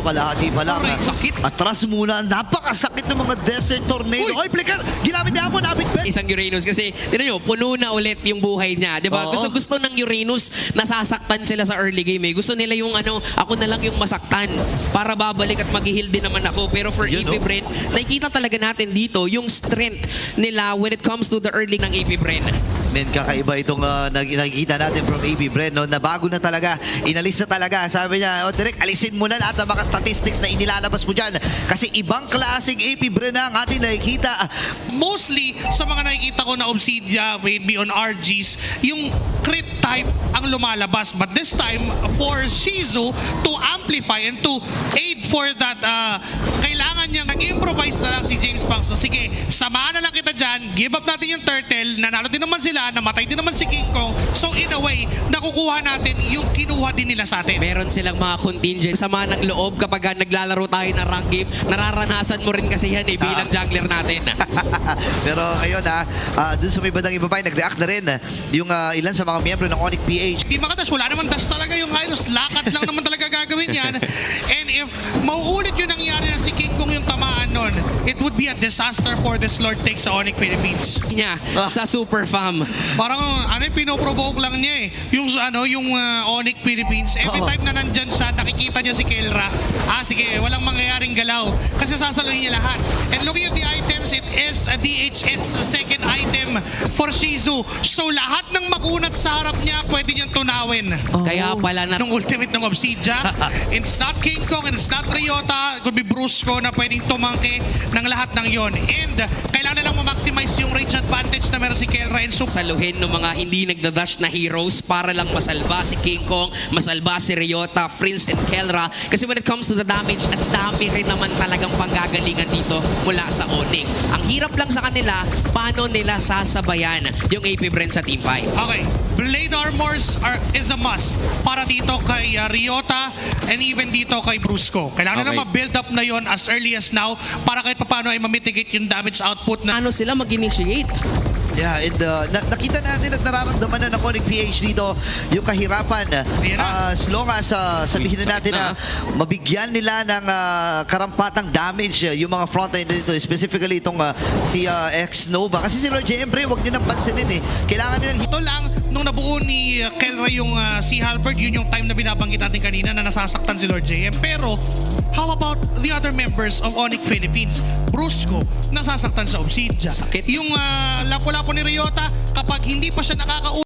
kalahati pa lang. Aray, sakit. Atras muna. Napakasakit ng mga Desert Tornado. Oy, Flicker! Ginamit niya mo, nabit bet. Isang Uranus kasi, tinan nyo, puno na ulit yung buhay niya. Di ba? Oo. Gusto ng Uranus, nasasaktan sila sa early game eh. Gusto nila yung ako na lang yung masaktan para babalik at mag-heal din naman ako. Pero for Yun, AP Bren, nakikita talaga natin dito yung strength nila when it comes to the early ng AP Bren. Men, kakaiba itong nakikita natin from AB Bren, no? Na bago na talaga, inalis na talaga. Sabi niya, direct, alisin mo na lahat ng mga statistics na inilalabas mo dyan. Kasi ibang klaseng AP Bren na ang ating nakikita. Mostly, sa mga nakikita ko na Obsidia, maybe on RGs, yung crit type ang lumalabas. But this time, for Shizu to amplify and to aid for that, kailangan niyang nag-improvise na lang si James Punks. So, sige, samahan na lang kita dyan, give up natin yung turtle, nanalo din naman sila, namatay din naman si King Kong. So, in a way, nakukuha natin yung kinuha din nila sa atin. Meron silang mga contingent. Sama ng loob kapag naglalaro tayo ng rank game, nararanasan mo rin kasi yan eh, bilang jungler natin. Pero ngayon dun sa may bandang iba pa, nag-react na rin yung ilan sa mga miyembro ng Onyx PH. Di makadash, wala naman dash talaga yung Hylos. Lakad lang naman talaga gagawin yan. And if mauulit yung nangyari na si King Kong yung tamaan nun, it would be a disaster for this Lord Take sa Onyx Philippines. Niya, sa Super Fam. Parang pinoprovoke lang niya eh. Yung Onyx Philippines, every time na nandyan siya, nakikita niya si Kelra. Sige, walang mangyayaring galaw. Kasi sasaluhin niya lahat. And looking at the items, it is a DHS second item for Shizu. So lahat ng makunat sa harap niya, pwede niyang tunawin. Kaya pala na Nung ultimate ng Obsidia, it's not King Kong and it's not Ryota. It could be Brusco na pwedeng tumangke ng lahat ng yon. And kailangan nilang ma-maximize yung range advantage na meron si Kelra and Super. saluhin ng mga hindi nagdadash na heroes para lang masalba si King Kong, masalba si Ryota, Prince and Kelra. Kasi when it comes to the damage, ang dami rin naman talagang panggagalingan dito mula sa Onyx. Ang hirap lang sa kanila, paano nila sasabayan yung AP Bren sa Team 5. Okay, Blade Armors is a must para dito kay Ryota and even dito kay Brusco. Kailangan na ma-build up na yon as early as now para kahit paano ay ma-mitigate yung damage output na Ano sila mag-initiate? Yeah, and nakita natin at nararamdaman na ng Onyx PH dito yung kahirapan. As long as sabihin na natin na mabigyan nila ng karampatang damage yung mga frontline dito, specifically itong si X-Nova. Kasi si Lord JM, wag din ang pansinin eh. Kailangan nilang ito lang, nung nabuo ni Kelra yung si Halberd, yun yung time na binabanggit natin kanina na nasasaktan si Lord JM. Pero, how about the other members of Onyx Philippines? Brusco, nasasaktan sa Obsidia. Sakit. Yung lapo-lapo ni Ryota, kapag hindi pa siya